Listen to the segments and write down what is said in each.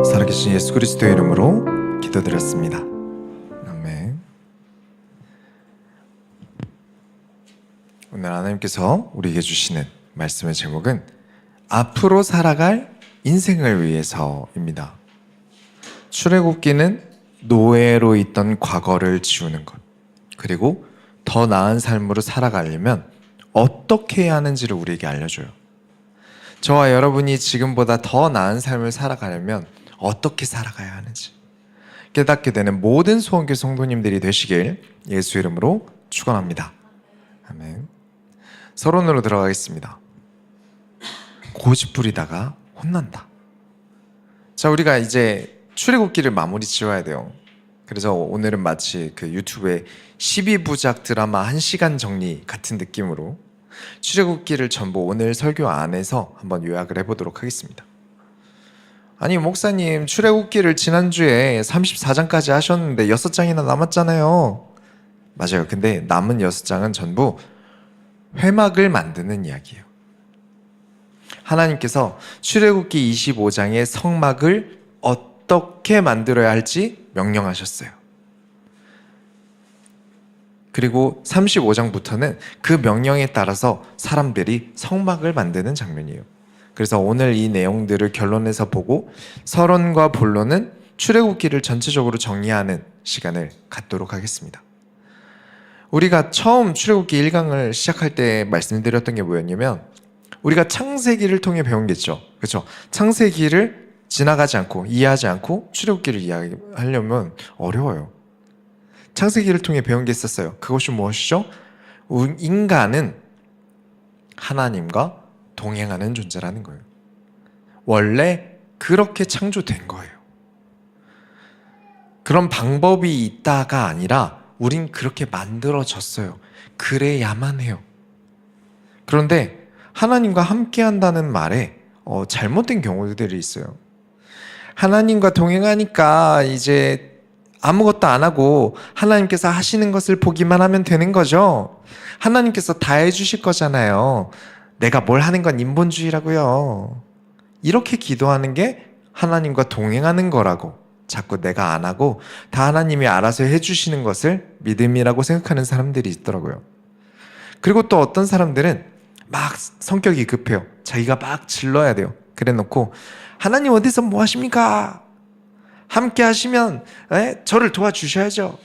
살아계신 예수 그리스도의 이름으로 기도드렸습니다. 아멘. 오늘 하나님께서 우리에게 주시는 말씀의 제목은 앞으로 살아갈 인생을 위해서입니다. 출애굽기는 노예로 있던 과거를 지우는 것, 그리고 더 나은 삶으로 살아가려면 어떻게 해야 하는지를 우리에게 알려줘요. 저와 여러분이 지금보다 더 나은 삶을 살아가려면 어떻게 살아가야 하는지 깨닫게 되는 모든 소원교 성도님들이 되시길 예수 이름으로 축원합니다. 아멘. 서론으로 들어가겠습니다. 고집부리다가 혼난다. 자, 우리가 이제 출애굽기를 마무리 지어야 돼요. 그래서 오늘은 마치 그 유튜브에 12부작 드라마 1시간 정리 같은 느낌으로 출애굽기를 전부 오늘 설교 안에서 한번 요약을 해보도록 하겠습니다. 아니 목사님, 출애굽기를 지난주에 34장까지 하셨는데 6장이나 남았잖아요. 맞아요. 근데 남은 6장은 전부 회막을 만드는 이야기예요. 하나님께서 출애굽기 25장의 성막을 어떻게 만들어야 할지 명령하셨어요. 그리고 35장부터는 그 명령에 따라서 사람들이 성막을 만드는 장면이에요. 그래서 오늘 이 내용들을 결론에서 보고 서론과 본론은 출애굽기를 전체적으로 정리하는 시간을 갖도록 하겠습니다. 우리가 처음 출애굽기 1강을 시작할 때 말씀드렸던 게 뭐였냐면 우리가 창세기를 통해 배운 게 있죠. 그렇죠? 창세기를 지나가지 않고 이해하지 않고 출애굽기를 이해하려면 어려워요. 창세기를 통해 배운 게 있었어요. 그것이 무엇이죠? 인간은 하나님과 동행하는 존재라는 거예요. 원래 그렇게 창조된 거예요. 그런 방법이 있다가 아니라 우린 그렇게 만들어졌어요. 그래야만 해요. 그런데 하나님과 함께 한다는 말에 잘못된 경우들이 있어요. 하나님과 동행하니까 이제 아무것도 안 하고 하나님께서 하시는 것을 보기만 하면 되는 거죠. 하나님께서 다 해주실 거잖아요. 내가 뭘 하는 건 인본주의라고요. 이렇게 기도하는 게 하나님과 동행하는 거라고 자꾸 내가 안 하고 다 하나님이 알아서 해주시는 것을 믿음이라고 생각하는 사람들이 있더라고요. 그리고 또 어떤 사람들은 막 성격이 급해요. 자기가 막 질러야 돼요. 그래 놓고 하나님 어디서 뭐 하십니까? 함께 하시면 저를 도와주셔야죠.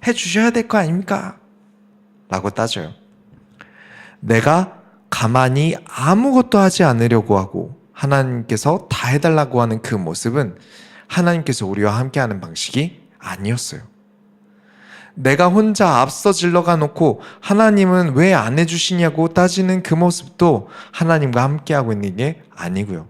해주셔야 될 거 아닙니까? 라고 따져요. 내가 가만히 아무것도 하지 않으려고 하고 하나님께서 다 해달라고 하는 그 모습은 하나님께서 우리와 함께하는 방식이 아니었어요. 내가 혼자 앞서 질러가 놓고 하나님은 왜 안 해주시냐고 따지는 그 모습도 하나님과 함께하고 있는 게 아니고요.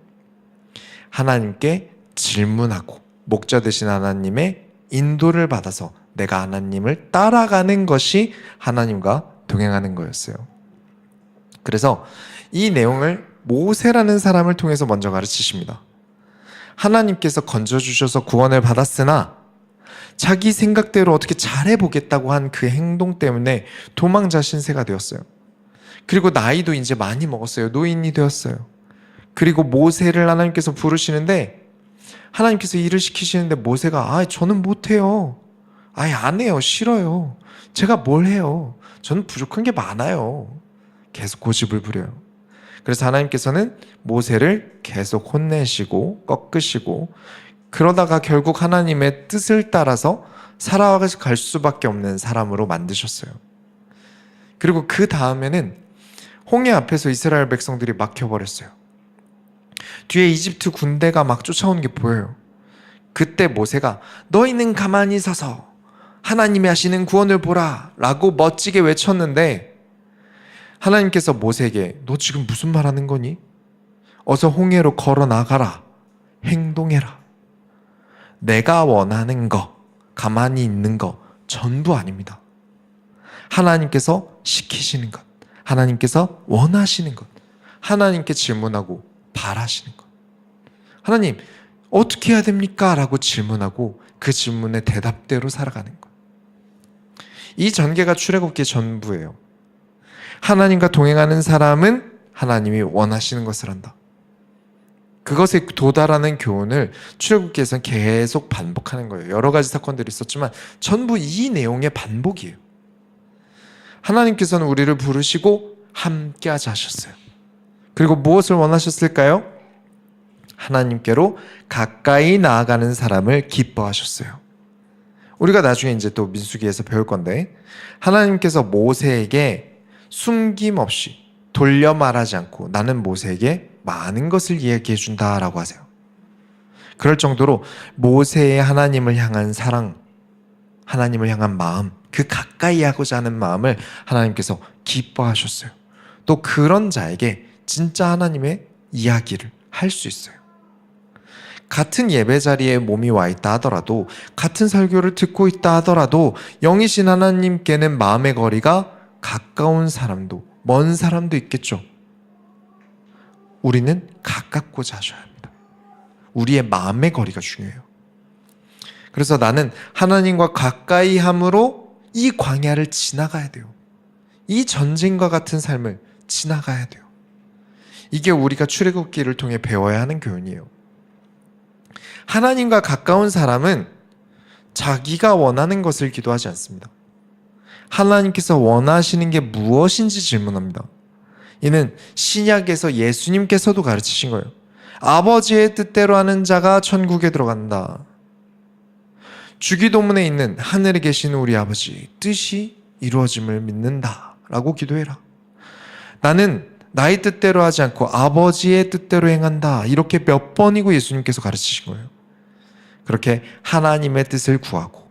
하나님께 질문하고 목자 되신 하나님의 인도를 받아서 내가 하나님을 따라가는 것이 하나님과 동행하는 거였어요. 그래서 이 내용을 모세라는 사람을 통해서 먼저 가르치십니다. 하나님께서 건져주셔서 구원을 받았으나 자기 생각대로 어떻게 잘해보겠다고 한 그 행동 때문에 도망자 신세가 되었어요. 그리고 나이도 이제 많이 먹었어요. 노인이 되었어요. 그리고 모세를 하나님께서 부르시는데 하나님께서 일을 시키시는데 모세가 저는 못해요. 안 해요. 싫어요. 제가 뭘 해요. 저는 부족한 게 많아요. 계속 고집을 부려요. 그래서 하나님께서는 모세를 계속 혼내시고 꺾으시고 그러다가 결국 하나님의 뜻을 따라서 살아갈 수밖에 없는 사람으로 만드셨어요. 그리고 그 다음에는 홍해 앞에서 이스라엘 백성들이 막혀버렸어요. 뒤에 이집트 군대가 막 쫓아오는 게 보여요. 그때 모세가 너희는 가만히 서서 하나님이 하시는 구원을 보라 라고 멋지게 외쳤는데 하나님께서 모세에게 너 지금 무슨 말 하는 거니? 어서 홍해로 걸어 나가라. 행동해라. 내가 원하는 거, 가만히 있는 거 전부 아닙니다. 하나님께서 시키시는 것, 하나님께서 원하시는 것, 하나님께 질문하고 바라시는 것. 하나님 어떻게 해야 됩니까? 라고 질문하고 그 질문의 대답대로 살아가는 것. 이 전개가 출애굽기의 전부예요. 하나님과 동행하는 사람은 하나님이 원하시는 것을 한다. 그것에 도달하는 교훈을 출애굽기에서는 계속 반복하는 거예요. 여러 가지 사건들이 있었지만 전부 이 내용의 반복이에요. 하나님께서는 우리를 부르시고 함께 하자 하셨어요. 그리고 무엇을 원하셨을까요? 하나님께로 가까이 나아가는 사람을 기뻐하셨어요. 우리가 나중에 이제 또 민수기에서 배울 건데, 하나님께서 모세에게 숨김없이 돌려 말하지 않고 나는 모세에게 많은 것을 이야기해 준다라고 하세요. 그럴 정도로 모세의 하나님을 향한 사랑, 하나님을 향한 마음, 그 가까이 하고자 하는 마음을 하나님께서 기뻐하셨어요. 또 그런 자에게 진짜 하나님의 이야기를 할 수 있어요. 같은 예배 자리에 몸이 와 있다 하더라도, 같은 설교를 듣고 있다 하더라도 영이신 하나님께는 마음의 거리가 가까운 사람도 먼 사람도 있겠죠. 우리는 가깝고자 하셔야 합니다. 우리의 마음의 거리가 중요해요. 그래서 나는 하나님과 가까이 함으로 이 광야를 지나가야 돼요. 이 전쟁과 같은 삶을 지나가야 돼요. 이게 우리가 출애굽기를 통해 배워야 하는 교훈이에요. 하나님과 가까운 사람은 자기가 원하는 것을 기도하지 않습니다. 하나님께서 원하시는 게 무엇인지 질문합니다. 이는 신약에서 예수님께서도 가르치신 거예요. 아버지의 뜻대로 하는 자가 천국에 들어간다. 주기도문에 있는 하늘에 계신 우리 아버지 뜻이 이루어짐을 믿는다 라고 기도해라. 나는 나의 뜻대로 하지 않고 아버지의 뜻대로 행한다. 이렇게 몇 번이고 예수님께서 가르치신 거예요. 그렇게 하나님의 뜻을 구하고,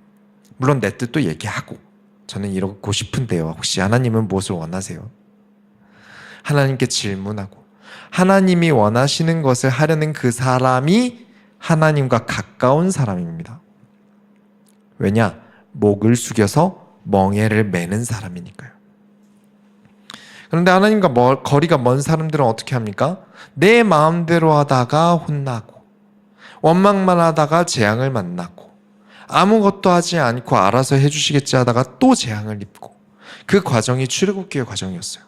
물론 내 뜻도 얘기하고, 저는 이러고 싶은데요. 혹시 하나님은 무엇을 원하세요? 하나님께 질문하고, 하나님이 원하시는 것을 하려는 그 사람이 하나님과 가까운 사람입니다. 왜냐? 목을 숙여서 멍에를 매는 사람이니까요. 그런데 하나님과 거리가 먼 사람들은 어떻게 합니까? 내 마음대로 하다가 혼나고, 원망만 하다가 재앙을 만나고, 아무것도 하지 않고 알아서 해주시겠지 하다가 또 재앙을 입고, 그 과정이 출애굽기의 과정이었어요.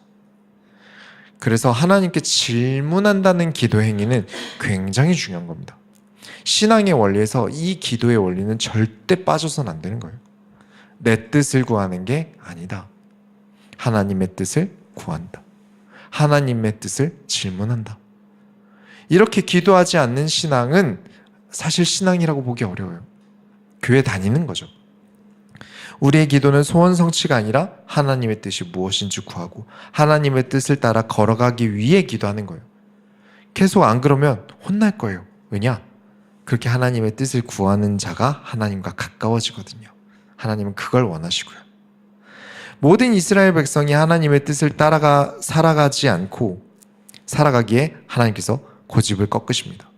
그래서 하나님께 질문한다는 기도 행위는 굉장히 중요한 겁니다. 신앙의 원리에서 이 기도의 원리는 절대 빠져서는 안 되는 거예요. 내 뜻을 구하는 게 아니다. 하나님의 뜻을 구한다. 하나님의 뜻을 질문한다. 이렇게 기도하지 않는 신앙은 사실 신앙이라고 보기 어려워요. 교회 다니는 거죠. 우리의 기도는 소원 성취가 아니라 하나님의 뜻이 무엇인지 구하고 하나님의 뜻을 따라 걸어가기 위해 기도하는 거예요. 계속 안 그러면 혼날 거예요. 왜냐? 그렇게 하나님의 뜻을 구하는 자가 하나님과 가까워지거든요. 하나님은 그걸 원하시고요. 모든 이스라엘 백성이 하나님의 뜻을 따라가 살아가지 않고 살아가기에 하나님께서 고집을 꺾으십니다.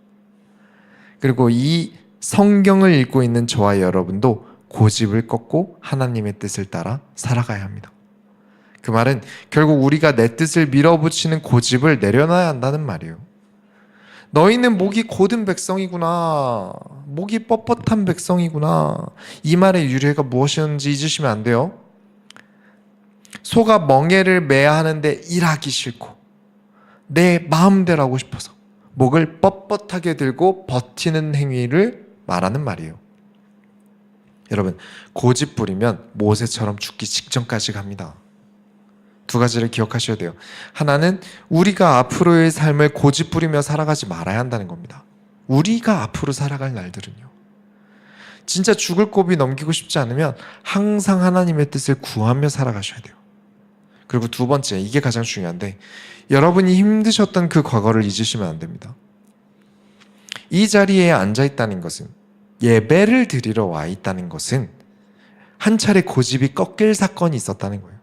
그리고 이 성경을 읽고 있는 저와 여러분도 고집을 꺾고 하나님의 뜻을 따라 살아가야 합니다. 그 말은 결국 우리가 내 뜻을 밀어붙이는 고집을 내려놔야 한다는 말이에요. 너희는 목이 곧은 백성이구나. 목이 뻣뻣한 백성이구나. 이 말의 유래가 무엇이었는지 잊으시면 안 돼요. 소가 멍에를 매야 하는데 일하기 싫고 내 마음대로 하고 싶어서 목을 뻣뻣하게 들고 버티는 행위를 말하는 말이에요. 여러분, 고집 부리면 모세처럼 죽기 직전까지 갑니다. 두 가지를 기억하셔야 돼요. 하나는 우리가 앞으로의 삶을 고집 부리며 살아가지 말아야 한다는 겁니다. 우리가 앞으로 살아갈 날들은요. 진짜 죽을 고비 넘기고 싶지 않으면 항상 하나님의 뜻을 구하며 살아가셔야 돼요. 그리고 두 번째, 이게 가장 중요한데, 여러분이 힘드셨던 그 과거를 잊으시면 안 됩니다. 이 자리에 앉아 있다는 것은, 예배를 드리러 와 있다는 것은 한 차례 고집이 꺾일 사건이 있었다는 거예요.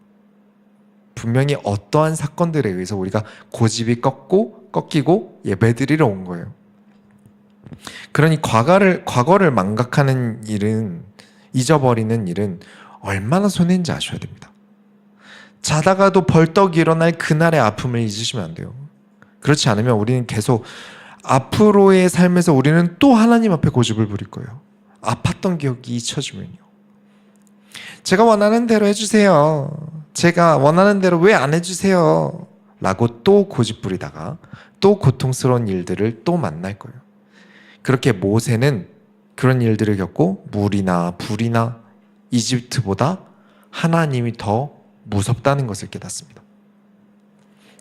분명히 어떠한 사건들에 의해서 우리가 고집이 꺾이고 예배 드리러 온 거예요. 그러니 과거를 망각하는 일은, 잊어버리는 일은 얼마나 손해인지 아셔야 됩니다. 자다가도 벌떡 일어날 그날의 아픔을 잊으시면 안 돼요. 그렇지 않으면 우리는 계속 앞으로의 삶에서 우리는 또 하나님 앞에 고집을 부릴 거예요. 아팠던 기억이 잊혀지면요. 제가 원하는 대로 해주세요. 제가 원하는 대로 왜 안 해주세요? 라고 또 고집 부리다가 또 고통스러운 일들을 또 만날 거예요. 그렇게 모세는 그런 일들을 겪고 물이나 불이나 이집트보다 하나님이 더 무섭다는 것을 깨닫습니다.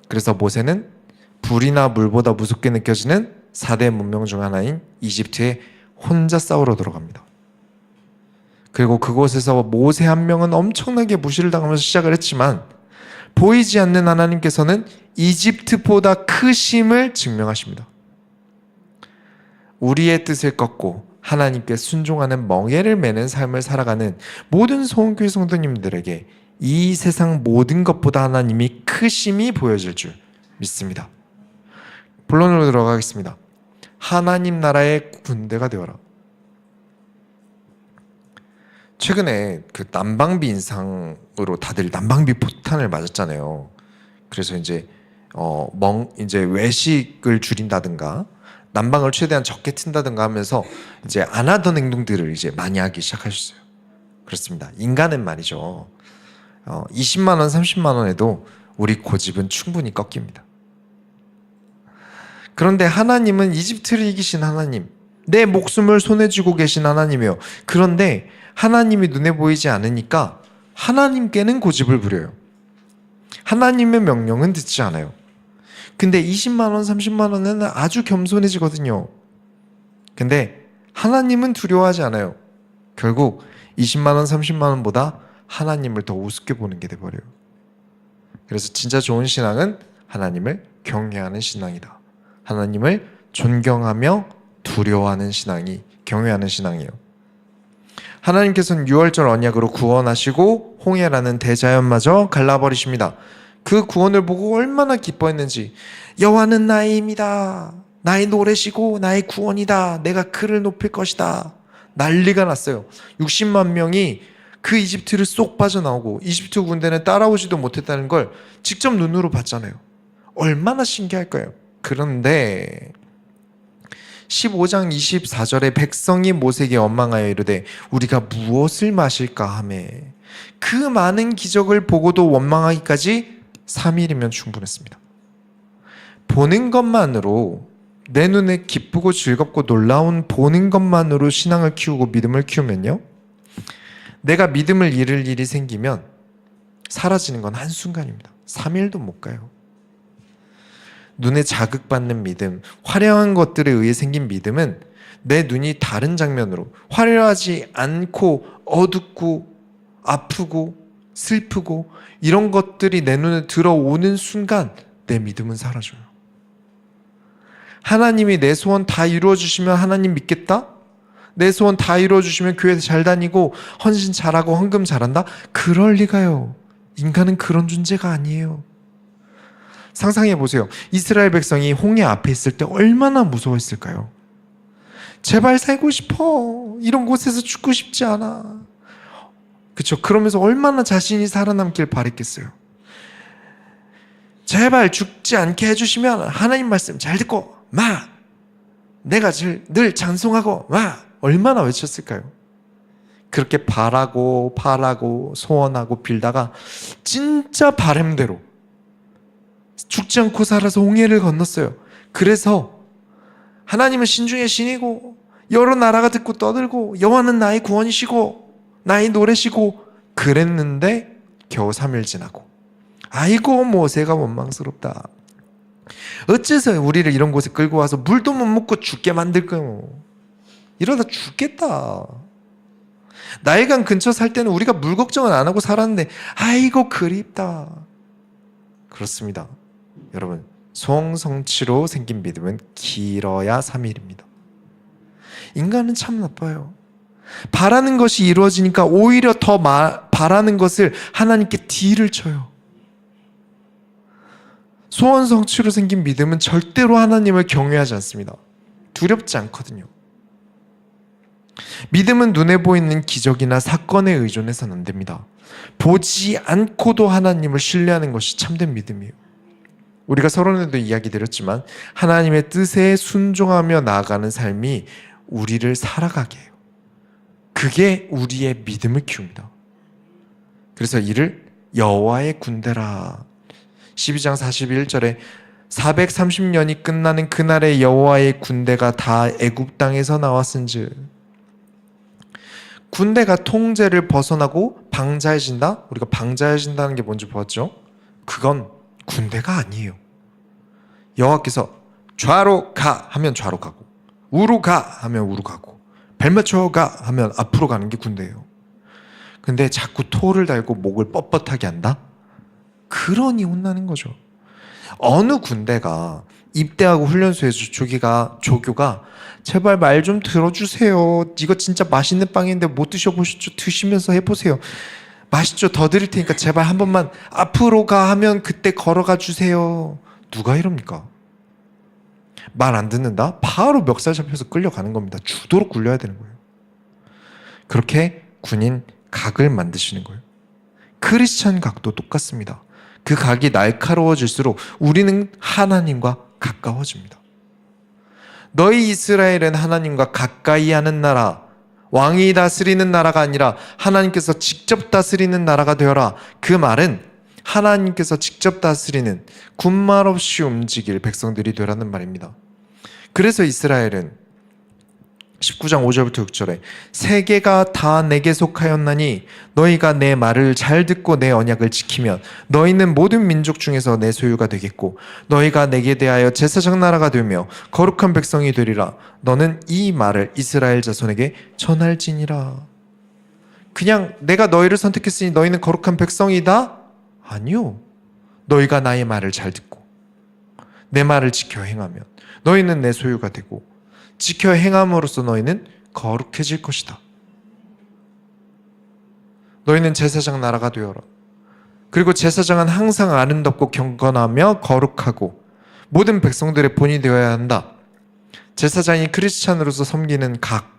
그래서 모세는 불이나 물보다 무섭게 느껴지는 4대 문명 중 하나인 이집트에 혼자 싸우러 들어갑니다. 그리고 그곳에서 모세 한 명은 엄청나게 무시를 당하면서 시작을 했지만 보이지 않는 하나님께서는 이집트보다 크심을 증명하십니다. 우리의 뜻을 꺾고 하나님께 순종하는 멍에를 매는 삶을 살아가는 모든 소원교회 성도님들에게 이 세상 모든 것보다 하나님이 크심이 보여질 줄 믿습니다. 본론으로 들어가겠습니다. 하나님 나라의 군대가 되어라. 최근에 그 난방비 인상으로 다들 난방비 폭탄을 맞았잖아요. 그래서 이제 외식을 줄인다든가 난방을 최대한 적게 튼다든가 하면서 이제 안 하던 행동들을 이제 많이 하기 시작하셨어요. 그렇습니다. 인간은 말이죠. 20만 원, 30만 원에도 우리 고집은 충분히 꺾입니다. 그런데 하나님은 이집트를 이기신 하나님, 내 목숨을 손에 쥐고 계신 하나님이에요. 그런데 하나님이 눈에 보이지 않으니까 하나님께는 고집을 부려요. 하나님의 명령은 듣지 않아요. 근데 20만 원, 30만 원은 아주 겸손해지거든요. 근데 하나님은 두려워하지 않아요. 결국 20만 원, 30만 원보다 하나님을 더 우습게 보는 게 돼버려요. 그래서 진짜 좋은 신앙은 하나님을 경외하는 신앙이다. 하나님을 존경하며 두려워하는 신앙이 경외하는 신앙이에요. 하나님께서는 유월절 언약으로 구원하시고 홍해라는 대자연마저 갈라버리십니다. 그 구원을 보고 얼마나 기뻐했는지 여호와는 나의 힘이다. 나의 노래시고 나의 구원이다. 내가 그를 높일 것이다. 난리가 났어요. 60만 명이 그 이집트를 쏙 빠져나오고 이집트 군대는 따라오지도 못했다는 걸 직접 눈으로 봤잖아요. 얼마나 신기할까요? 그런데 15장 24절에 백성이 모세에게 원망하여 이르되 우리가 무엇을 마실까 하매 그 많은 기적을 보고도 원망하기까지 3일이면 충분했습니다. 보는 것만으로 내 눈에 기쁘고 즐겁고 놀라운 보는 것만으로 신앙을 키우고 믿음을 키우면요, 내가 믿음을 잃을 일이 생기면 사라지는 건 한순간입니다. 3일도 못 가요. 눈에 자극받는 믿음, 화려한 것들에 의해 생긴 믿음은 내 눈이 다른 장면으로 화려하지 않고 어둡고 아프고 슬프고 이런 것들이 내 눈에 들어오는 순간 내 믿음은 사라져요. 하나님이 내 소원 다 이루어주시면 하나님 믿겠다? 내 소원 다 이루어주시면 교회 잘 다니고 헌신 잘하고 헌금 잘한다? 그럴 리가요. 인간은 그런 존재가 아니에요. 상상해 보세요. 이스라엘 백성이 홍해 앞에 있을 때 얼마나 무서워했을까요? 제발 살고 싶어. 이런 곳에서 죽고 싶지 않아. 그렇죠? 그러면서 얼마나 자신이 살아남길 바랬겠어요. 제발 죽지 않게 해주시면 하나님 말씀 잘 듣고 마! 내가 늘 찬송하고 마! 얼마나 외쳤을까요? 그렇게 바라고 소원하고 빌다가 진짜 바람대로 죽지 않고 살아서 홍해를 건넜어요. 그래서 하나님은 신중의 신이고 여러 나라가 듣고 떠들고 여호와는 나의 구원이시고 나의 노래시고 그랬는데 겨우 3일 지나고 아이고 모세가 원망스럽다. 어째서 우리를 이런 곳에 끌고 와서 물도 못 먹고 죽게 만들까요? 이러다 죽겠다. 나일강 근처 살 때는 우리가 물 걱정은 안 하고 살았는데 아이고 그립다. 그렇습니다. 여러분, 소원성취로 생긴 믿음은 길어야 3일입니다. 인간은 참 나빠요. 바라는 것이 이루어지니까 오히려 더 바라는 것을 하나님께 딜을 쳐요. 소원성취로 생긴 믿음은 절대로 하나님을 경외하지 않습니다. 두렵지 않거든요. 믿음은 눈에 보이는 기적이나 사건에 의존해서는 안 됩니다. 보지 않고도 하나님을 신뢰하는 것이 참된 믿음이에요. 우리가 서론에도 이야기 드렸지만 하나님의 뜻에 순종하며 나아가는 삶이 우리를 살아가게 해요. 그게 우리의 믿음을 키웁니다. 그래서 이를 여호와의 군대라. 12장 41절에 430년이 끝나는 그날에 여호와의 군대가 다 애굽 땅에서 나왔은즉. 군대가 통제를 벗어나고 방자해진다? 우리가 방자해진다는 게 뭔지 보았죠? 그건 군대가 아니에요. 여호와께서 좌로 가 하면 좌로 가고, 우로 가 하면 우로 가고, 발 맞춰 가 하면 앞으로 가는 게 군대예요. 근데 자꾸 토를 달고 목을 뻣뻣하게 한다? 그러니 혼나는 거죠. 어느 군대가 입대하고 훈련소에서 조교가 제발 말 좀 들어주세요. 이거 진짜 맛있는 빵인데 못 드셔보셨죠? 드시면서 해보세요. 맛있죠? 더 드릴 테니까 제발 한 번만 앞으로 가 하면 그때 걸어가 주세요. 누가 이럽니까? 말 안 듣는다? 바로 멱살 잡혀서 끌려가는 겁니다. 주도록 굴려야 되는 거예요. 그렇게 군인 각을 만드시는 거예요. 크리스찬 각도 똑같습니다. 그 각이 날카로워질수록 우리는 하나님과 가까워집니다. 너희 이스라엘은 하나님과 가까이 하는 나라, 왕이 다스리는 나라가 아니라 하나님께서 직접 다스리는 나라가 되어라. 그 말은 하나님께서 직접 다스리는 군말 없이 움직일 백성들이 되라는 말입니다. 그래서 이스라엘은 19장 5절부터 6절에 세계가 다 내게 속하였나니 너희가 내 말을 잘 듣고 내 언약을 지키면 너희는 모든 민족 중에서 내 소유가 되겠고 너희가 내게 대하여 제사장 나라가 되며 거룩한 백성이 되리라. 너는 이 말을 이스라엘 자손에게 전할지니라. 그냥 내가 너희를 선택했으니 너희는 거룩한 백성이다? 아니요. 너희가 나의 말을 잘 듣고 내 말을 지켜 행하면 너희는 내 소유가 되고 지켜 행함으로써 너희는 거룩해질 것이다. 너희는 제사장 나라가 되어라. 그리고 제사장은 항상 아름답고 경건하며 거룩하고 모든 백성들의 본이 되어야 한다. 제사장이 크리스찬으로서 섬기는 각,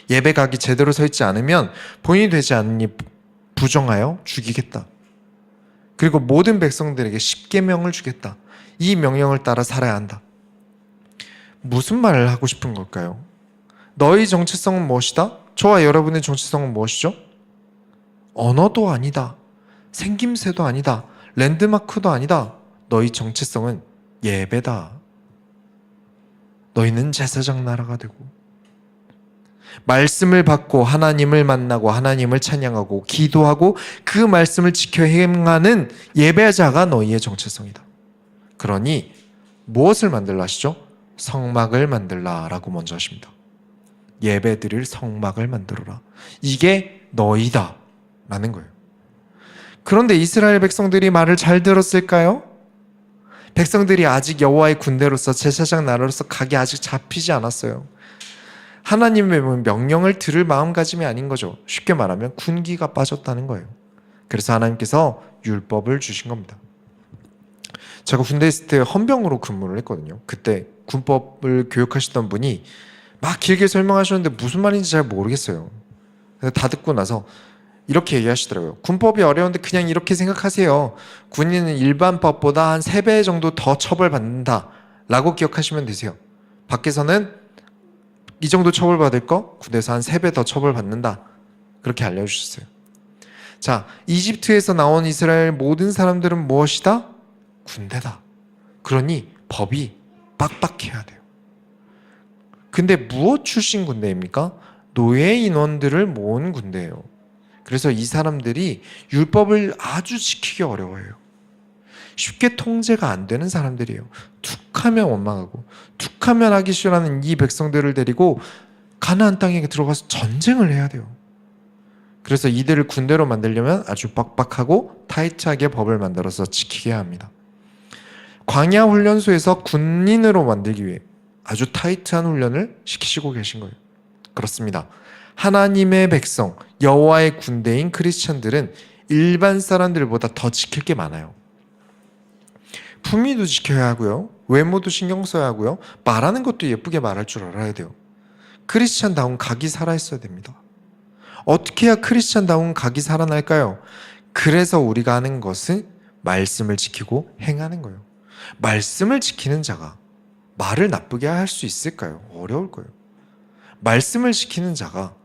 예배각이 제대로 서 있지 않으면 본이 되지 않으니 부정하여 죽이겠다. 그리고 모든 백성들에게 십계명을 주겠다. 이 명령을 따라 살아야 한다. 무슨 말을 하고 싶은 걸까요? 너희 정체성은 무엇이다? 저와 여러분의 정체성은 무엇이죠? 언어도 아니다. 생김새도 아니다. 랜드마크도 아니다. 너희 정체성은 예배다. 너희는 제사장 나라가 되고 말씀을 받고 하나님을 만나고 하나님을 찬양하고 기도하고 그 말씀을 지켜 행하는 예배자가 너희의 정체성이다. 그러니 무엇을 만들라 하시죠? 성막을 만들라라고 먼저 하십니다. 예배드릴 성막을 만들어라. 이게 너희다 라는 거예요. 그런데 이스라엘 백성들이 말을 잘 들었을까요? 백성들이 아직 여호와의 군대로서 제사장 나라로서 각이 아직 잡히지 않았어요. 하나님의 명령을 들을 마음가짐이 아닌 거죠. 쉽게 말하면 군기가 빠졌다는 거예요. 그래서 하나님께서 율법을 주신 겁니다. 제가 군대에 있을 때 헌병으로 근무를 했거든요. 그때 군법을 교육하시던 분이 막 길게 설명하셨는데 무슨 말인지 잘 모르겠어요. 그래서 다 듣고 나서 이렇게 얘기하시더라고요. 군법이 어려운데 그냥 이렇게 생각하세요. 군인은 일반 법보다 한 3배 정도 더 처벌받는다 라고 기억하시면 되세요. 밖에서는 이 정도 처벌받을 거 군대에서 한 3배 더 처벌받는다. 그렇게 알려주셨어요. 자, 이집트에서 나온 이스라엘 모든 사람들은 무엇이다? 군대다. 그러니 법이 빡빡해야 돼요. 근데 무엇 출신 군대입니까? 노예 인원들을 모은 군대예요. 그래서 이 사람들이 율법을 아주 지키기 어려워해요. 쉽게 통제가 안 되는 사람들이에요. 툭하면 원망하고 툭하면 하기 싫어하는 이 백성들을 데리고 가나안 땅에 들어가서 전쟁을 해야 돼요. 그래서 이들을 군대로 만들려면 아주 빡빡하고 타이트하게 법을 만들어서 지키게 합니다. 광야 훈련소에서 군인으로 만들기 위해 아주 타이트한 훈련을 시키시고 계신 거예요. 그렇습니다. 하나님의 백성, 여호와의 군대인 크리스천들은 일반 사람들보다 더 지킬 게 많아요. 품위도 지켜야 하고요. 외모도 신경 써야 하고요. 말하는 것도 예쁘게 말할 줄 알아야 돼요. 크리스천다운 각이 살아있어야 됩니다. 어떻게 해야 크리스천다운 각이 살아날까요? 그래서 우리가 하는 것은 말씀을 지키고 행하는 거예요. 말씀을 지키는 자가 말을 나쁘게 할 수 있을까요? 어려울 거예요. 말씀을 지키는 자가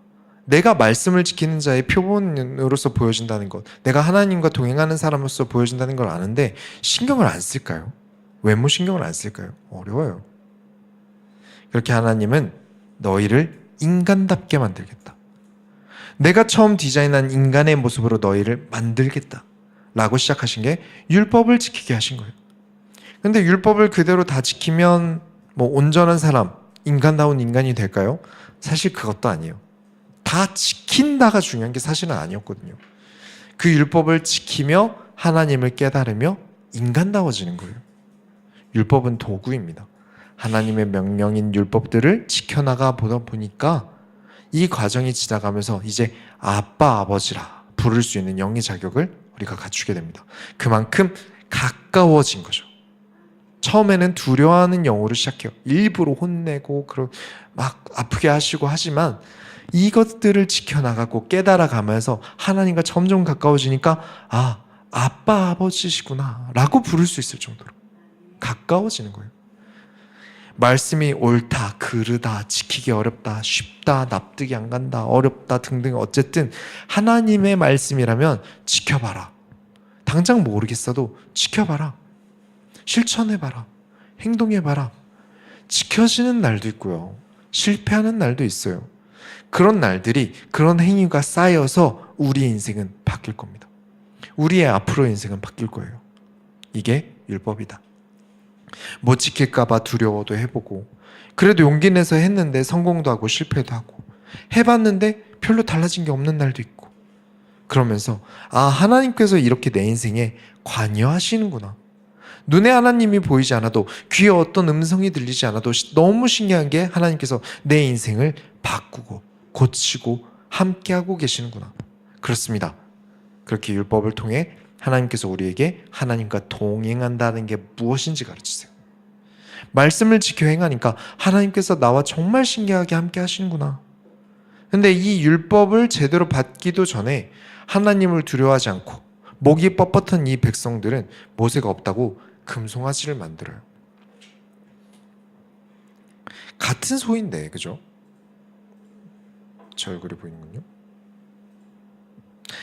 내가 말씀을 지키는 자의 표본으로서 보여진다는 것, 내가 하나님과 동행하는 사람으로서 보여진다는 걸 아는데 신경을 안 쓸까요? 외모 신경을 안 쓸까요? 어려워요. 그렇게 하나님은 너희를 인간답게 만들겠다. 내가 처음 디자인한 인간의 모습으로 너희를 만들겠다. 라고 시작하신 게 율법을 지키게 하신 거예요. 근데 율법을 그대로 다 지키면 뭐 온전한 사람, 인간다운 인간이 될까요? 사실 그것도 아니에요. 다 지킨다가 중요한 게 사실은 아니었거든요. 그 율법을 지키며 하나님을 깨달으며 인간다워지는 거예요. 율법은 도구입니다. 하나님의 명령인 율법들을 지켜나가 보다 보니까 이 과정이 지나가면서 이제 아빠, 아버지라 부를 수 있는 영의 자격을 우리가 갖추게 됩니다. 그만큼 가까워진 거죠. 처음에는 두려워하는 영으로 시작해요. 일부러 혼내고 막 아프게 하시고 하지만 이것들을 지켜나가고 깨달아가면서 하나님과 점점 가까워지니까 아, 아빠, 아버지시구나 라고 부를 수 있을 정도로 가까워지는 거예요. 말씀이 옳다, 그르다, 지키기 어렵다, 쉽다, 납득이 안 간다, 어렵다 등등 어쨌든 하나님의 말씀이라면 지켜봐라. 당장 모르겠어도 지켜봐라. 실천해봐라. 행동해봐라. 지켜지는 날도 있고요. 실패하는 날도 있어요. 그런 날들이, 그런 행위가 쌓여서 우리의 인생은 바뀔 겁니다. 우리의 앞으로의 인생은 바뀔 거예요. 이게 율법이다. 못 지킬까봐 두려워도 해보고, 그래도 용기 내서 했는데 성공도 하고 실패도 하고, 해봤는데 별로 달라진 게 없는 날도 있고, 그러면서 아, 하나님께서 이렇게 내 인생에 관여하시는구나. 눈에 하나님이 보이지 않아도, 귀에 어떤 음성이 들리지 않아도 너무 신기한 게 하나님께서 내 인생을 바꾸고 고치고 함께하고 계시는구나. 그렇습니다. 그렇게 율법을 통해 하나님께서 우리에게 하나님과 동행한다는 게 무엇인지 가르치세요. 말씀을 지켜 행하니까 하나님께서 나와 정말 신기하게 함께 하시는구나. 근데 이 율법을 제대로 받기도 전에 하나님을 두려워하지 않고 목이 뻣뻣한 이 백성들은 모세가 없다고 금송아지를 만들어요. 같은 소인데, 그죠? 제 얼굴이 보이는군요.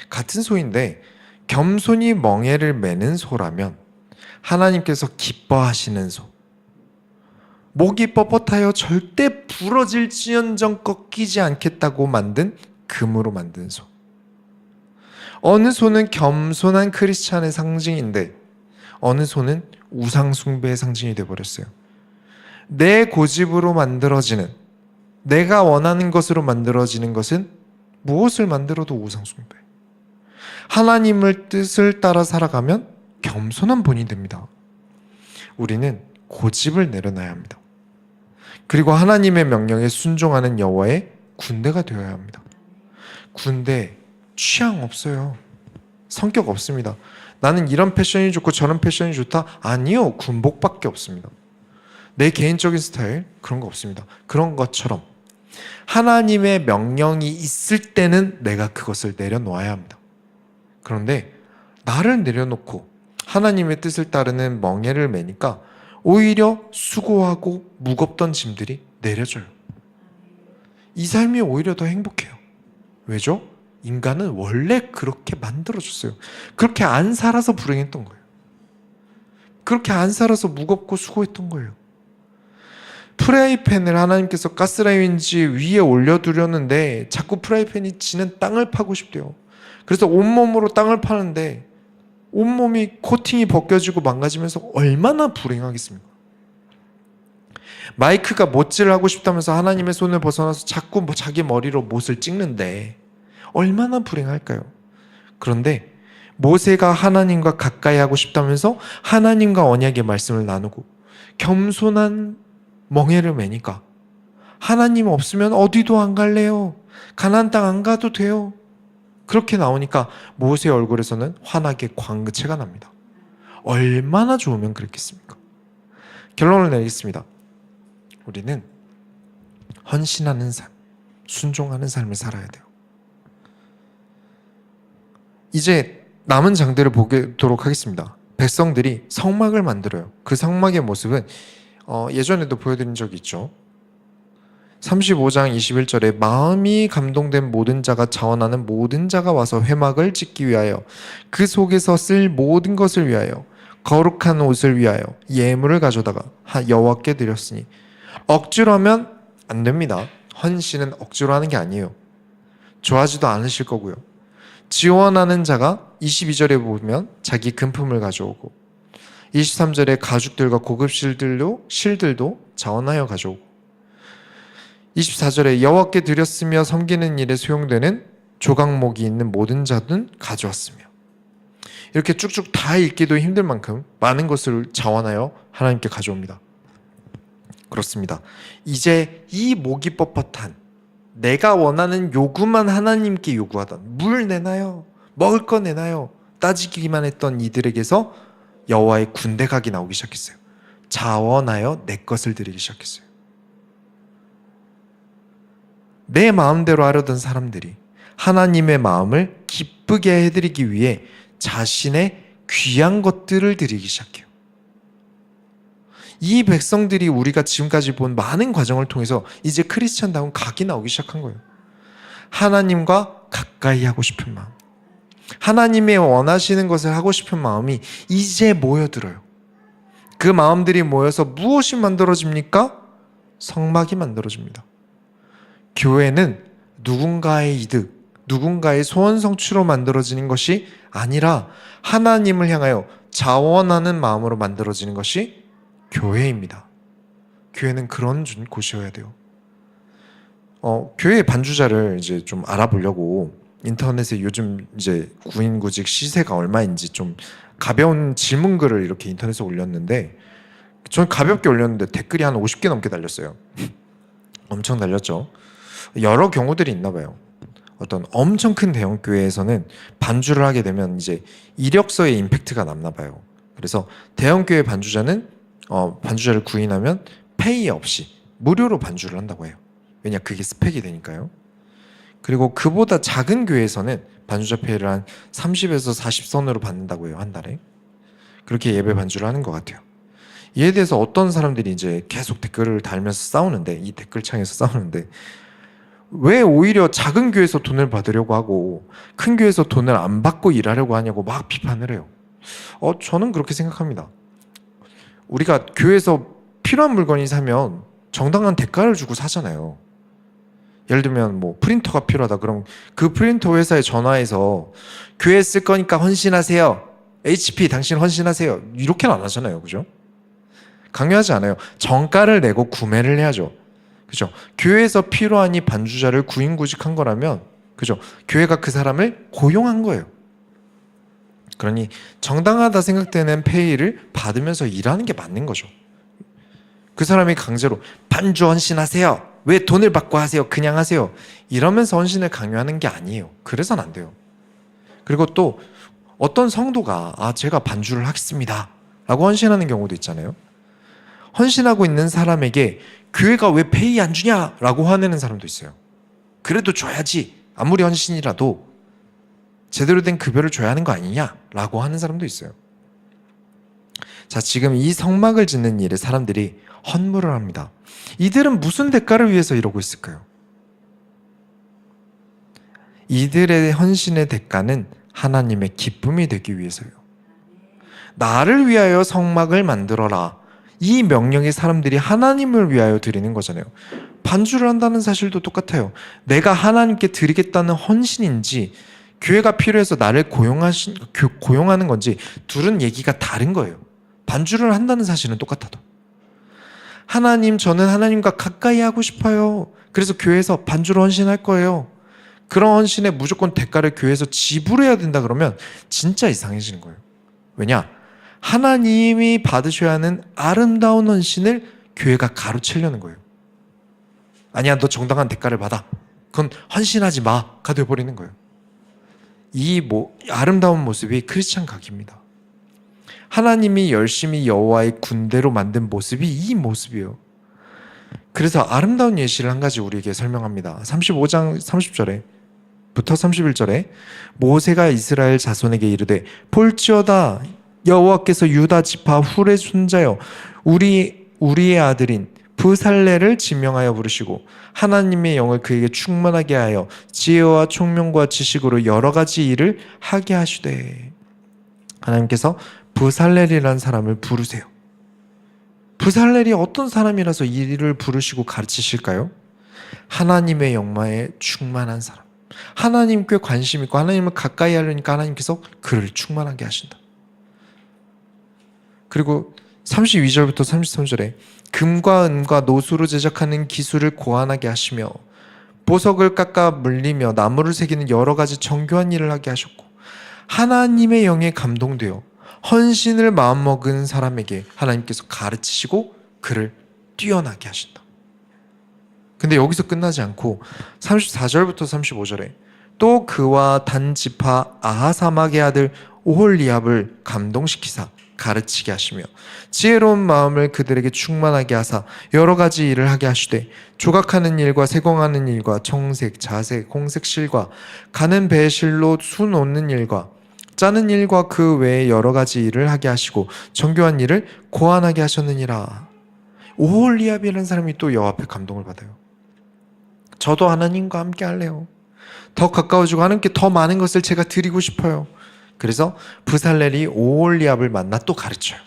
같은 소인데 겸손히 멍에를 매는 소라면 하나님께서 기뻐하시는 소, 목이 뻣뻣하여 절대 부러질지언정 꺾이지 않겠다고 만든 금으로 만든 소. 어느 소는 겸손한 크리스찬의 상징인데 어느 소는 우상 숭배의 상징이 되어버렸어요. 내 고집으로 만들어지는, 내가 원하는 것으로 만들어지는 것은 무엇을 만들어도 우상 숭배. 하나님의 뜻을 따라 살아가면 겸손한 본이 됩니다. 우리는 고집을 내려놔야 합니다. 그리고 하나님의 명령에 순종하는 여호와의 군대가 되어야 합니다. 군대 취향 없어요. 성격 없습니다. 나는 이런 패션이 좋고 저런 패션이 좋다? 아니요. 군복밖에 없습니다. 내 개인적인 스타일 그런 거 없습니다. 그런 것처럼 하나님의 명령이 있을 때는 내가 그것을 내려놓아야 합니다. 그런데 나를 내려놓고 하나님의 뜻을 따르는 멍에를 매니까 오히려 수고하고 무겁던 짐들이 내려져요. 이 삶이 오히려 더 행복해요. 왜죠? 인간은 원래 그렇게 만들어졌어요. 그렇게 안 살아서 불행했던 거예요. 그렇게 안 살아서 무겁고 수고했던 거예요. 프라이팬을 하나님께서 가스라이인지 위에 올려두려는데 자꾸 프라이팬이 지는 땅을 파고 싶대요. 그래서 온몸으로 땅을 파는데 온몸이 코팅이 벗겨지고 망가지면서 얼마나 불행하겠습니까? 마이크가 못질을 하고 싶다면서 하나님의 손을 벗어나서 자꾸 자기 머리로 못을 찍는데 얼마나 불행할까요? 그런데 모세가 하나님과 가까이 하고 싶다면서 하나님과 언약의 말씀을 나누고 겸손한 멍에를 매니까 하나님 없으면 어디도 안 갈래요. 가나안 땅 안 가도 돼요. 그렇게 나오니까 모세 얼굴에서는 환하게 광채가 납니다. 얼마나 좋으면 그랬겠습니까? 결론을 내리겠습니다. 우리는 헌신하는 삶, 순종하는 삶을 살아야 돼요. 이제 남은 장들을 보도록 하겠습니다. 백성들이 성막을 만들어요. 그 성막의 모습은 예전에도 보여드린 적이 있죠. 35장 21절에 마음이 감동된 모든 자가 자원하는 모든 자가 와서 회막을 짓기 위하여 그 속에서 쓸 모든 것을 위하여 거룩한 옷을 위하여 예물을 가져다가 여호와께 드렸으니 억지로 하면 안 됩니다. 헌신은 억지로 하는 게 아니에요. 좋아하지도 않으실 거고요. 지원하는 자가 22절에 보면 자기 금품을 가져오고 23절에 가죽들과 고급 실들도 자원하여 가져오고 24절에 여호와께 드렸으며 섬기는 일에 소용되는 조각목이 있는 모든 자든 가져왔으며 이렇게 쭉쭉 다 읽기도 힘들 만큼 많은 것을 자원하여 하나님께 가져옵니다. 그렇습니다. 이제 이 목이 뻣뻣한 내가 원하는 요구만 하나님께 요구하던 물 내놔요, 먹을 거 내놔요 따지기만 했던 이들에게서 여호와의 군대각이 나오기 시작했어요. 자원하여 내 것을 드리기 시작했어요. 내 마음대로 하려던 사람들이 하나님의 마음을 기쁘게 해드리기 위해 자신의 귀한 것들을 드리기 시작해요. 이 백성들이 우리가 지금까지 본 많은 과정을 통해서 이제 크리스찬다운 각이 나오기 시작한 거예요. 하나님과 가까이 하고 싶은 마음, 하나님의 원하시는 것을 하고 싶은 마음이 이제 모여들어요. 그 마음들이 모여서 무엇이 만들어집니까? 성막이 만들어집니다. 교회는 누군가의 이득, 누군가의 소원 성취로 만들어지는 것이 아니라 하나님을 향하여 자원하는 마음으로 만들어지는 것이 교회입니다. 교회는 그런 곳이어야 돼요. 교회 반주자를 이제 좀 알아보려고 인터넷에 요즘 이제 구인구직 시세가 얼마인지 좀 가벼운 질문글을 이렇게 인터넷에 올렸는데 저는 가볍게 올렸는데 댓글이 한 50개 넘게 달렸어요. 엄청 달렸죠. 여러 경우들이 있나 봐요. 어떤 엄청 큰 대형 교회에서는 반주를 하게 되면 이제 이력서에 임팩트가 남나 봐요. 그래서 대형 교회 반주자는 반주자를 구인하면 페이 없이 무료로 반주를 한다고 해요. 왜냐, 그게 스펙이 되니까요. 그리고 그보다 작은 교회에서는 반주자 페이를 한 30에서 40선으로 받는다고 해요, 한 달에. 그렇게 예배 반주를 하는 것 같아요. 이에 대해서 어떤 사람들이 이제 계속 댓글을 달면서 싸우는데, 이 댓글창에서 싸우는데, 왜 오히려 작은 교회에서 돈을 받으려고 하고 큰 교회에서 돈을 안 받고 일하려고 하냐고 막 비판을 해요. 저는 그렇게 생각합니다. 우리가 교회에서 필요한 물건이 사면 정당한 대가를 주고 사잖아요. 예를 들면 뭐 프린터가 필요하다 그럼 그 프린터 회사에 전화해서 교회 쓸 거니까 헌신하세요. HP 당신 헌신하세요. 이렇게는 안 하잖아요. 그죠? 강요하지 않아요. 정가를 내고 구매를 해야죠. 그죠? 교회에서 필요하니 반주자를 구인구직한 거라면, 그죠? 교회가 그 사람을 고용한 거예요. 그러니 정당하다 생각되는 페이를 받으면서 일하는 게 맞는 거죠. 그 사람이 강제로 반주 헌신하세요. 왜 돈을 받고 하세요? 그냥 하세요. 이러면서 헌신을 강요하는 게 아니에요. 그래서는 안 돼요. 그리고 또 어떤 성도가 제가 반주를 하겠습니다 라고 헌신하는 경우도 있잖아요. 헌신하고 있는 사람에게 교회가 왜 페이 안 주냐 라고 화내는 사람도 있어요. 그래도 줘야지. 아무리 헌신이라도 제대로 된 급여를 줘야 하는 거 아니냐 라고 하는 사람도 있어요. 자, 지금 이 성막을 짓는 일에 사람들이 헌물을 합니다. 이들은 무슨 대가를 위해서 이러고 있을까요? 이들의 헌신의 대가는 하나님의 기쁨이 되기 위해서요. 나를 위하여 성막을 만들어라. 이 명령이 사람들이 하나님을 위하여 드리는 거잖아요. 반주를 한다는 사실도 똑같아요. 내가 하나님께 드리겠다는 헌신인지 교회가 필요해서 나를 고용하는 건지 둘은 얘기가 다른 거예요. 반주를 한다는 사실은 똑같아도. 하나님, 저는 하나님과 가까이 하고 싶어요. 그래서 교회에서 반주로 헌신할 거예요. 그런 헌신에 무조건 대가를 교회에서 지불해야 된다 그러면 진짜 이상해지는 거예요. 왜냐? 하나님이 받으셔야 하는 아름다운 헌신을 교회가 가로채려는 거예요. 아니야, 너 정당한 대가를 받아. 그건 헌신하지 마가 되어버리는 거예요. 이 아름다운 모습이 크리스찬 각입니다. 하나님이 열심히 여호와의 군대로 만든 모습이 이 모습이에요. 그래서 아름다운 예시를 한 가지 우리에게 설명합니다. 35장 30절에 부터 31절에 모세가 이스라엘 자손에게 이르되 볼지어다 여호와께서 유다 지파 훌의 손자여 우리의 아들인 브살레를 지명하여 부르시고 하나님의 영을 그에게 충만하게 하여 지혜와 총명과 지식으로 여러 가지 일을 하게 하시되 하나님께서 브살렐이라는 사람을 부르세요. 브살렐이 어떤 사람이라서 이를 부르시고 가르치실까요? 하나님의 영광에 충만한 사람. 하나님께 관심 있고 하나님을 가까이 하려니까 하나님께서 그를 충만하게 하신다. 그리고 32절부터 33절에 금과 은과 노수로 제작하는 기술을 고안하게 하시며 보석을 깎아 물리며 나무를 새기는 여러 가지 정교한 일을 하게 하셨고 하나님의 영에 감동되어 헌신을 마음먹은 사람에게 하나님께서 가르치시고 그를 뛰어나게 하신다. 근데 여기서 끝나지 않고 34절부터 35절에 또 그와 단지파 아하사막의 아들 오홀리압을 감동시키사 가르치게 하시며 지혜로운 마음을 그들에게 충만하게 하사 여러 가지 일을 하게 하시되 조각하는 일과 세공하는 일과 청색, 자색, 홍색 실과 가는 배의 실로 수 놓는 일과 짜는 일과 그 외에 여러 가지 일을 하게 하시고 정교한 일을 고안하게 하셨느니라. 오홀리압이라는 사람이 또 여호와 앞에 감동을 받아요. 저도 하나님과 함께 할래요. 더 가까워지고 하나님께 더 많은 것을 제가 드리고 싶어요. 그래서 브살렐이 오홀리압을 만나 또 가르쳐요.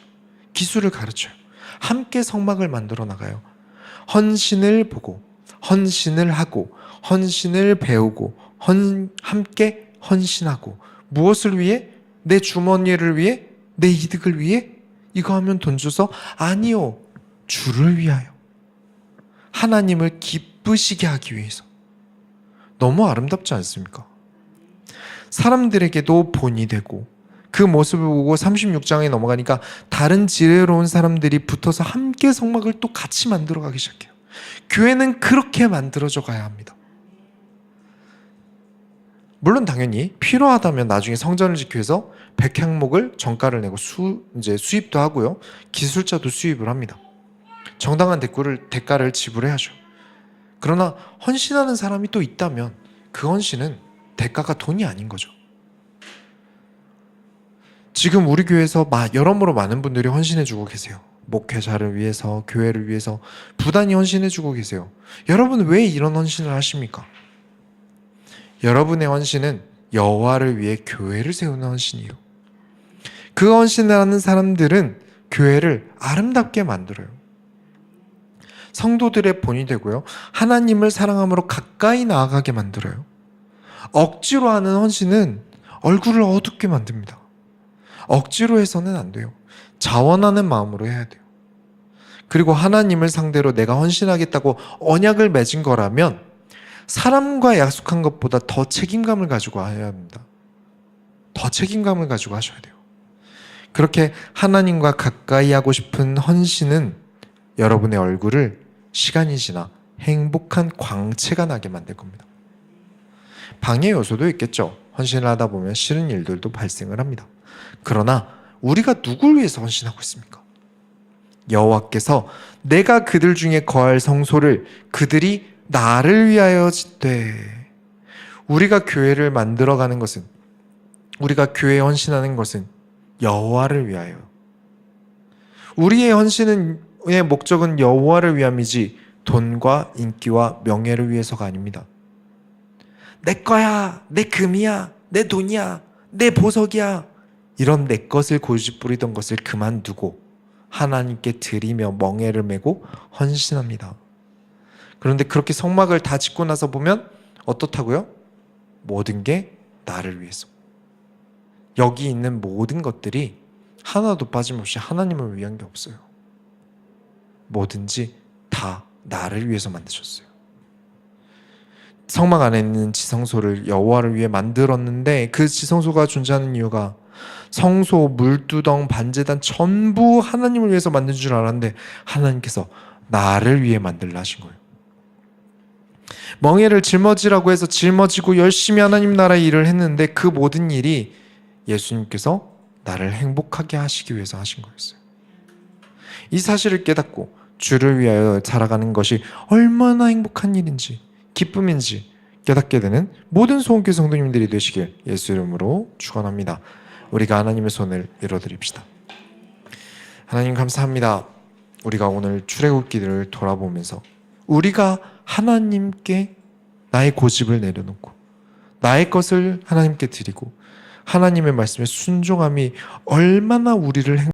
기술을 가르쳐요. 함께 성막을 만들어 나가요. 헌신을 보고 헌신을 하고 헌신을 배우고 함께 헌신하고 무엇을 위해? 내 주머니를 위해? 내 이득을 위해? 이거 하면 돈 줘서? 아니요. 주를 위하여. 하나님을 기쁘시게 하기 위해서. 너무 아름답지 않습니까? 사람들에게도 본이 되고 그 모습을 보고 36장에 넘어가니까 다른 지혜로운 사람들이 붙어서 함께 성막을 또 같이 만들어가기 시작해요. 교회는 그렇게 만들어져 가야 합니다. 물론 당연히 필요하다면 나중에 성전을 짓기 위해서 백향목을 정가를 내고 이제 수입도 하고요. 기술자도 수입을 합니다. 정당한 대가를 지불해야죠. 그러나 헌신하는 사람이 또 있다면 그 헌신은 대가가 돈이 아닌 거죠. 지금 우리 교회에서 여러모로 많은 분들이 헌신해주고 계세요. 목회자를 위해서, 교회를 위해서 부단히 헌신해주고 계세요. 여러분 왜 이런 헌신을 하십니까? 여러분의 헌신은 여호와를 위해 교회를 세우는 헌신이에요. 그 헌신을 하는 사람들은 교회를 아름답게 만들어요. 성도들의 본이 되고요. 하나님을 사랑함으로 가까이 나아가게 만들어요. 억지로 하는 헌신은 얼굴을 어둡게 만듭니다. 억지로 해서는 안 돼요. 자원하는 마음으로 해야 돼요. 그리고 하나님을 상대로 내가 헌신하겠다고 언약을 맺은 거라면 사람과 약속한 것보다 더 책임감을 가지고 해야 합니다. 더 책임감을 가지고 하셔야 돼요. 그렇게 하나님과 가까이 하고 싶은 헌신은 여러분의 얼굴을 시간이 지나 행복한 광채가 나게 만들 겁니다. 방해 요소도 있겠죠. 헌신을 하다 보면 싫은 일들도 발생을 합니다. 그러나 우리가 누굴 위해서 헌신하고 있습니까? 여호와께서 내가 그들 중에 거할 성소를 그들이 나를 위하여 짓되. 우리가 교회를 만들어가는 것은, 우리가 교회에 헌신하는 것은 여호와를 위하여. 우리의 헌신의 목적은 여호와를 위함이지 돈과 인기와 명예를 위해서가 아닙니다. 내 거야, 내 금이야, 내 돈이야, 내 보석이야, 이런 내 것을 고집부리던 것을 그만두고 하나님께 드리며 멍에를 메고 헌신합니다. 그런데 그렇게 성막을 다 짓고 나서 보면 어떻다고요? 모든 게 나를 위해서. 여기 있는 모든 것들이 하나도 빠짐없이 하나님을 위한 게 없어요. 뭐든지 다 나를 위해서 만드셨어요. 성막 안에 있는 지성소를 여호와를 위해 만들었는데 그 지성소가 존재하는 이유가 성소, 물두덩, 반제단 전부 하나님을 위해서 만든 줄 알았는데 하나님께서 나를 위해 만들라 하신 거예요. 멍에를 짊어지라고 해서 짊어지고 열심히 하나님 나라의 일을 했는데 그 모든 일이 예수님께서 나를 행복하게 하시기 위해서 하신 거였어요. 이 사실을 깨닫고 주를 위하여 살아가는 것이 얼마나 행복한 일인지, 기쁨인지 깨닫게 되는 모든 소원교회 성도님들이 되시길 예수 이름으로 축원합니다. 우리가 하나님의 손을 밀어드립시다. 하나님 감사합니다. 우리가 오늘 출애굽기를 돌아보면서 우리가 하나님께 나의 고집을 내려놓고 나의 것을 하나님께 드리고 하나님의 말씀에 순종함이 얼마나 우리를